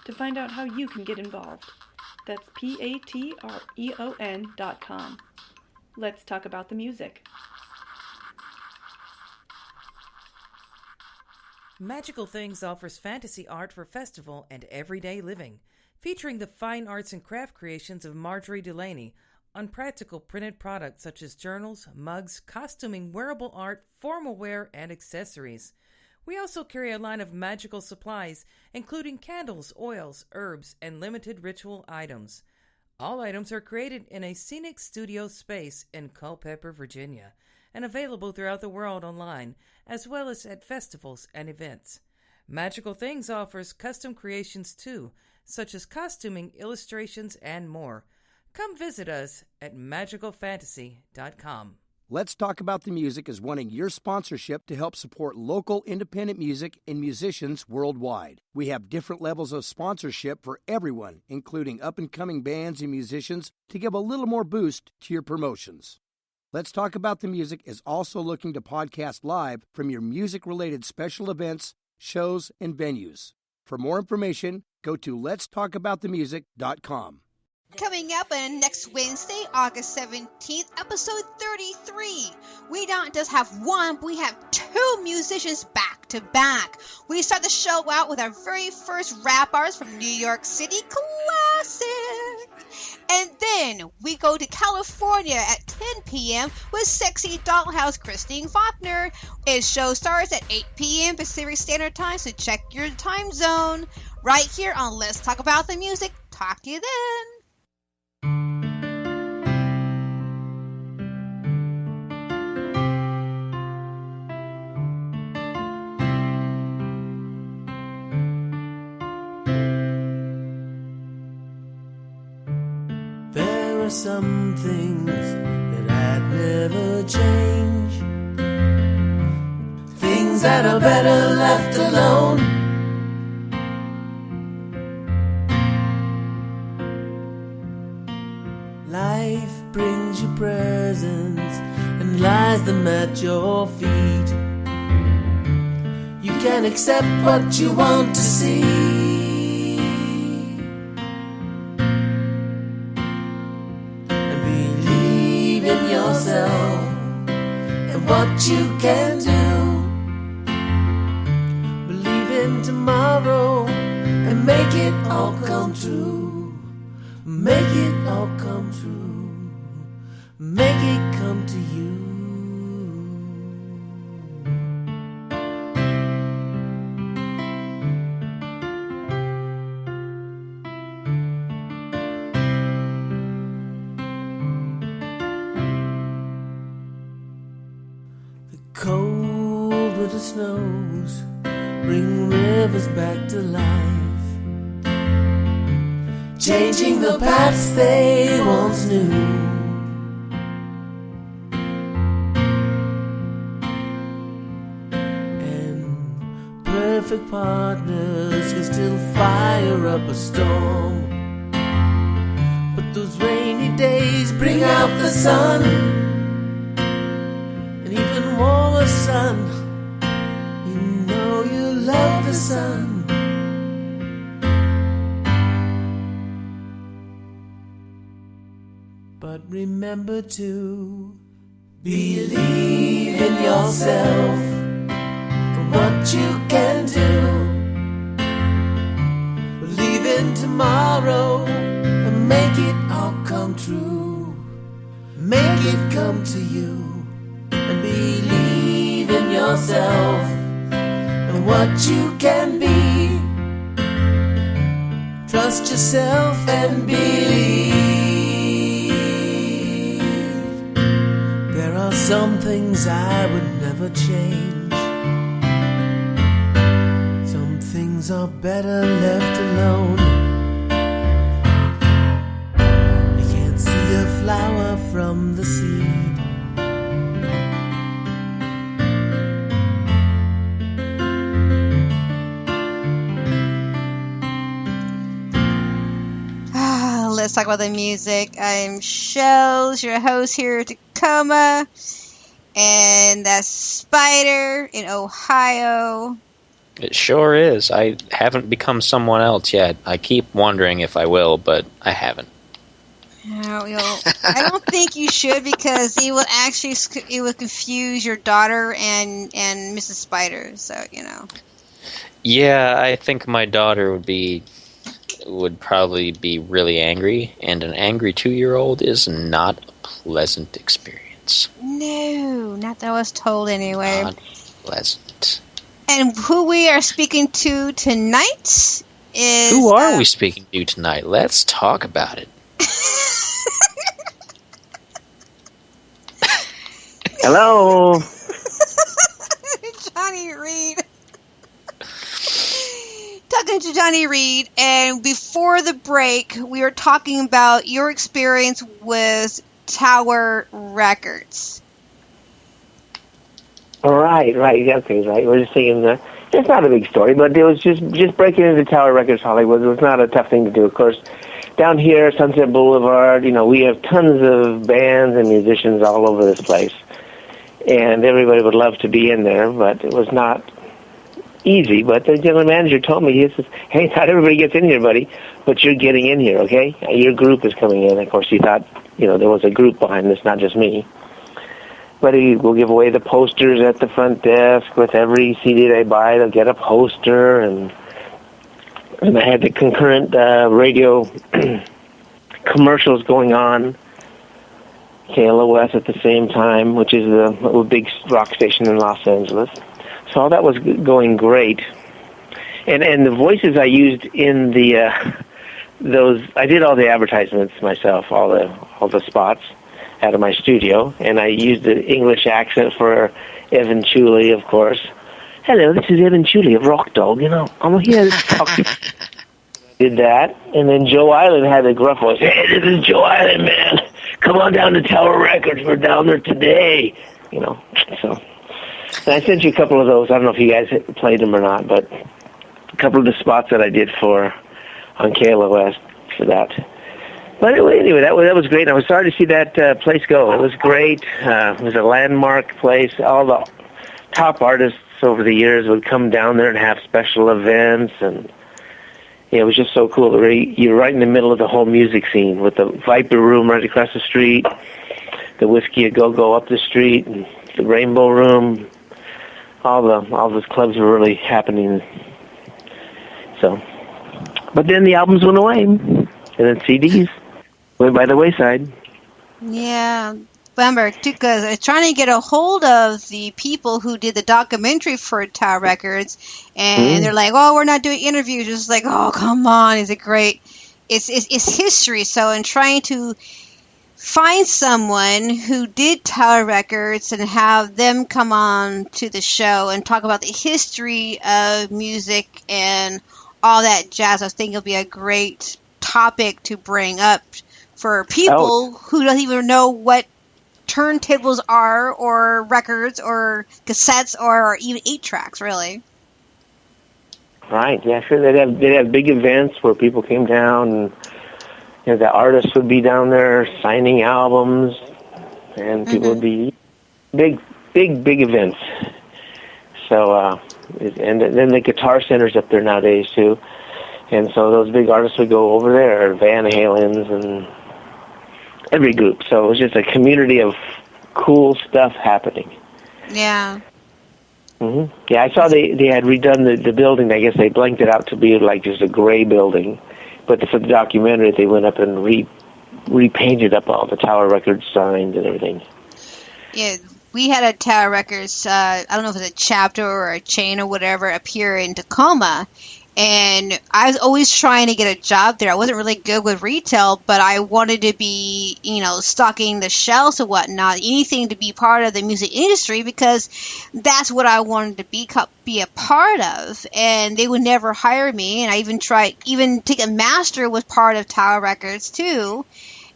to find out how you can get involved. That's patreon.com. Let's talk about the music. Magical Things offers fantasy art for festival and everyday living, featuring the fine arts and craft creations of Marjorie Delaney on practical printed products such as journals, mugs, costuming, wearable art, formal wear, and accessories. We also carry a line of magical supplies, including candles, oils, herbs, and limited ritual items. All items are created in a scenic studio space in Culpeper, Virginia, and available throughout the world online, as well as at festivals and events. Magical Things offers custom creations too, such as costuming, illustrations, and more. Come visit us at magicalfantasy.com. Let's Talk About the Music is wanting your sponsorship to help support local independent music and musicians worldwide. We have different levels of sponsorship for everyone, including up-and-coming bands and musicians, to give a little more boost to your promotions. Let's Talk About the Music is also looking to podcast live from your music-related special events, shows, and venues. For more information, go to letstalkaboutthemusic.com. Coming up on next Wednesday, August 17th, episode 33. We don't just have one, but we have two musicians back to back. We start the show out with our very first rap artist from New York City, Classic. And then we go to California at 10 p.m. with sexy dollhouse Christine Faulkner. Its show starts at 8 p.m. Pacific Standard Time, so check your time zone. Right here on Let's Talk About the Music. Talk to you then. There are some things that I'd never change, things that are better left alone. Life brings you presents and lies them at your feet. You can accept what you want to see, yourself and what you can do. Believe in tomorrow and make it all come true. Make it all come true. Make it come to you. Cold winter snows bring rivers back to life, changing the paths they once knew. And perfect partners can still fire up a storm, but those rainy days bring out the sun. Warmer sun, you know you love the sun. But remember to believe in yourself and what you can do. Believe in tomorrow and make it all come true. Make it come to you. And believe in yourself and what you can be. Trust yourself and believe. There are some things I would never change. Some things are better left alone. You can't see a flower from the seed. Let's talk about the music. I'm Shells, your host here in Tacoma, and that's Spider in Ohio. It sure is. I haven't become someone else yet. I keep wondering if I will, but I haven't. I don't think you should, because it would confuse your daughter and Mrs. Spider. So Yeah, I think my daughter would probably be really angry, and an angry 2-year-old is not a pleasant experience. No, not that I was told anyway. Not pleasant. And who we are speaking to tonight is... Who are we speaking to tonight? Let's talk about it. Hello. Johnny Reed. Talking to Johnny Reed, and before the break, we were talking about your experience with Tower Records. Right. You got things right. We're just thinking that it's not a big story, but it was just breaking into Tower Records Hollywood. It was not a tough thing to do. Of course, down here, Sunset Boulevard, we have tons of bands and musicians all over this place, and everybody would love to be in there, but it was not easy. But the general manager told me, he says, "Hey, not everybody gets in here, buddy, but you're getting in here, okay? Your group is coming in." Of course, he thought, there was a group behind this, not just me. But he will give away the posters at the front desk. With every CD they buy, they'll get a poster. And I had the concurrent radio commercials going on, KLOS at the same time, which is a big rock station in Los Angeles. So all that was going great. And the voices I used in those, I did all the advertisements myself, all the spots out of my studio, and I used the English accent for Evan Chuley, of course. "Hello, this is Evan Chuley of Rock Dog. I'm here to talk to you." Did that, and then Joe Island had a gruff voice. "Hey, this is Joe Island, man. Come on down to Tower Records. We're down there today." So. And I sent you a couple of those. I don't know if you guys played them or not, but a couple of the spots that I did on KLOS for that. But anyway, that was great. I was sorry to see that place go. It was great. It was a landmark place. All the top artists over the years would come down there and have special events, and it was just so cool. You're right in the middle of the whole music scene, with the Viper Room right across the street, the Whiskey A Go-Go up the street, and the Rainbow Room. All those clubs were really happening. So, but then the albums went away, and then CDs went by the wayside. Yeah, bummer, too, because I was trying to get a hold of the people who did the documentary for Tower Records, and they're like, "Oh, we're not doing interviews." Just like, "Oh, come on, is it great?" It's history. So in trying to find someone who did Tower Records and have them come on to the show and talk about the history of music and all that jazz, I think it'll be a great topic to bring up for people who don't even know what turntables are, or records, or cassettes, or even 8-tracks, really. Right, yeah, sure. They'd have big events where people came down, and the artists would be down there signing albums, and people would be big events. So, and then the Guitar Center's up there nowadays too, and so those big artists would go over there, Van Halen's and every group. So it was just a community of cool stuff happening. Yeah. Yeah, I saw they had redone the building. I guess they blanked it out to be like just a gray building. But for the documentary, they went up and repainted up all the Tower Records signs and everything. Yeah, we had a Tower Records, I don't know if it's a chapter or a chain or whatever, up here in Tacoma. And I was always trying to get a job there. I wasn't really good with retail, but I wanted to be, stocking the shelves and whatnot, anything to be part of the music industry, because that's what I wanted to be a part of. And they would never hire me. And I even Ticketmaster was part of Tower Records too.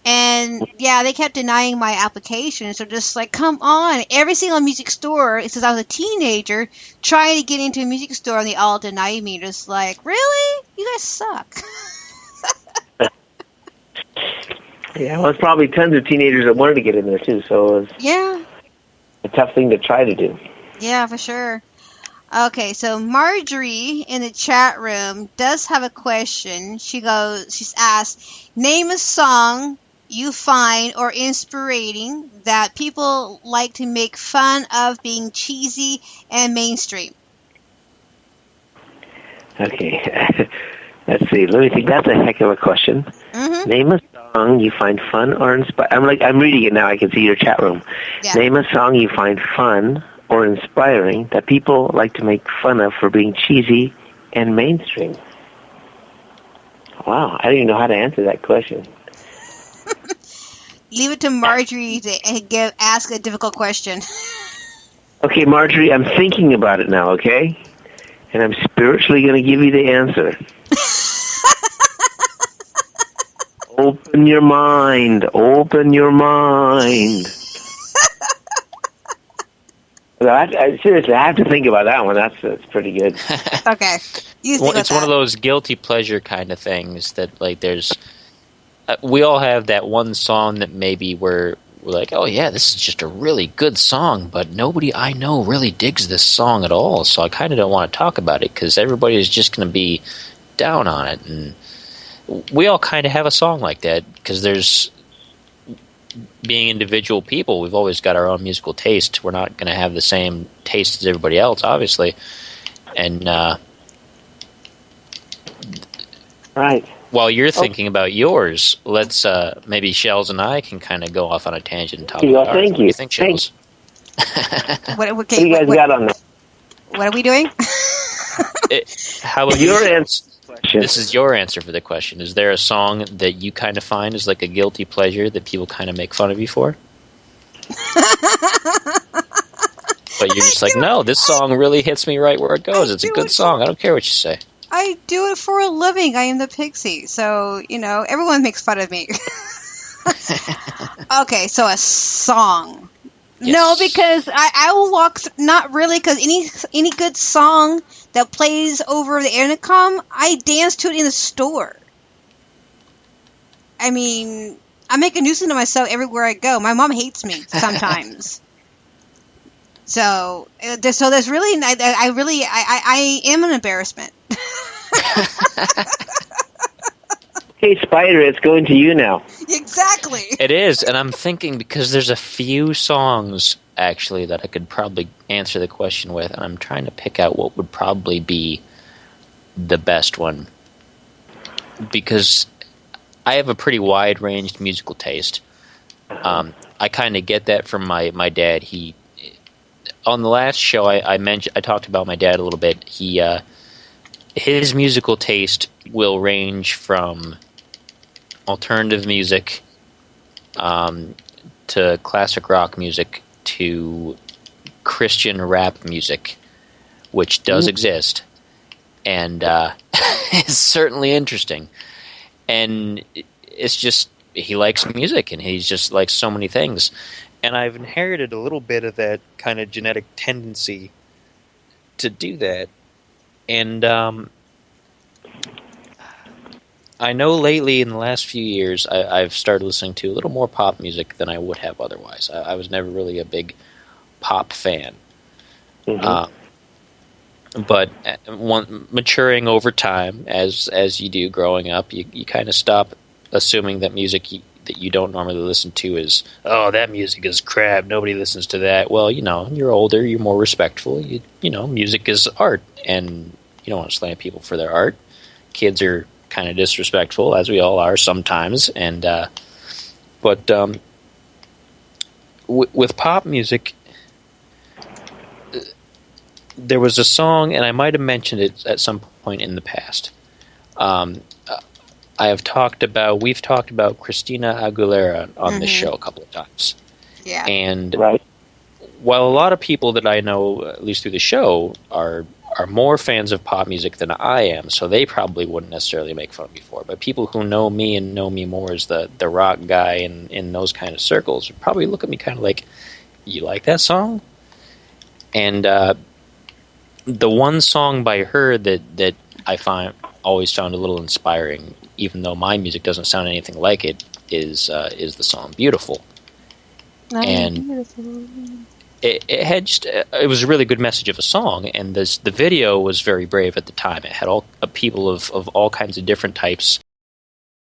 And yeah, they kept denying my application. So just like, come on, every single music store, since I was a teenager, trying to get into a music store, and they all denied me. Just like, really? You guys suck. Yeah, well, there's probably tons of teenagers that wanted to get in there too. So it was a tough thing to try to do. Yeah, for sure. Okay, so Marjorie in the chat room does have a question. She's asked, name a song you find or inspiring that people like to make fun of being cheesy and mainstream. Okay. Let's see. Let me think. That's a heck of a question. Mm-hmm. Name a song you find fun or inspiring. I'm reading it now. I can see your chat room. Yeah. Name a song you find fun or inspiring that people like to make fun of for being cheesy and mainstream. Wow, I don't even know how to answer that question. Leave it to Marjorie to ask a difficult question. Okay, Marjorie, I'm thinking about it now, okay? And I'm spiritually going to give you the answer. Open your mind. Open your mind. Seriously, I have to think about that one. That's pretty good. Okay. It's one of those guilty pleasure kind of things that, like, there's... we all have that one song that maybe we're like, oh yeah, this is just a really good song, but nobody I know really digs this song at all, so I kind of don't want to talk about it because everybody is just going to be down on it. And we all kind of have a song like that because there's... being individual people, we've always got our own musical taste. We're not going to have the same taste as everybody else, obviously. And right. While you're thinking about yours, let's maybe Shells and I can kind of go off on a tangent and talk about ours. Thank you. What do you think, Shells? What do you guys got on that? What are we doing? How about your answer? This is your answer for the question. Is there a song that you kind of find is like a guilty pleasure that people kind of make fun of you for? But you're just like, no, this song really hits me right where it goes. It's a good song. I don't care what you say. I do it for a living. I am the pixie. So, everyone makes fun of me. Okay, so a song. Yes. No, because I will walk... not really, because any good song that plays over the intercom, I dance to it in the store. I mean, I make a nuisance of myself everywhere I go. My mom hates me sometimes. So there's really... I am an embarrassment. Hey, Spider, it's going to you now. Exactly. It is, and I'm thinking because there's a few songs, actually, that I could probably answer the question with, and I'm trying to pick out what would probably be the best one. Because I have a pretty wide-ranged musical taste. I kind of get that from my dad. On the last show, I talked about my dad a little bit. His musical taste will range from alternative music to classic rock music to Christian rap music, which does exist, and is certainly interesting. And it's just, he likes music, and he's just likes so many things. And I've inherited a little bit of that kind of genetic tendency to do that. And I know lately in the last few years I've started listening to a little more pop music than I would have otherwise. I was never really a big pop fan. Mm-hmm. But maturing over time, as you do growing up, you kind of stop assuming that music that you don't normally listen to is, oh, that music is crap, nobody listens to that. Well, you're older, you're more respectful. Music is art, and you don't want to slam people for their art. Kids are kind of disrespectful, as we all are sometimes, and but with pop music, there was a song, and I might have mentioned it at some point in the past. We've talked about Christina Aguilera on this show a couple of times. Yeah. And while a lot of people that I know, at least through the show, are more fans of pop music than I am, so they probably wouldn't necessarily make fun of me for it. But people who know me and know me more as the rock guy in those kind of circles would probably look at me kind of like, you like that song? And the one song by her that I always found a little inspiring, even though my music doesn't sound anything like it, is the song "Beautiful." And it had just it was a really good message of a song, and the video was very brave at the time. It had all people of all kinds of different types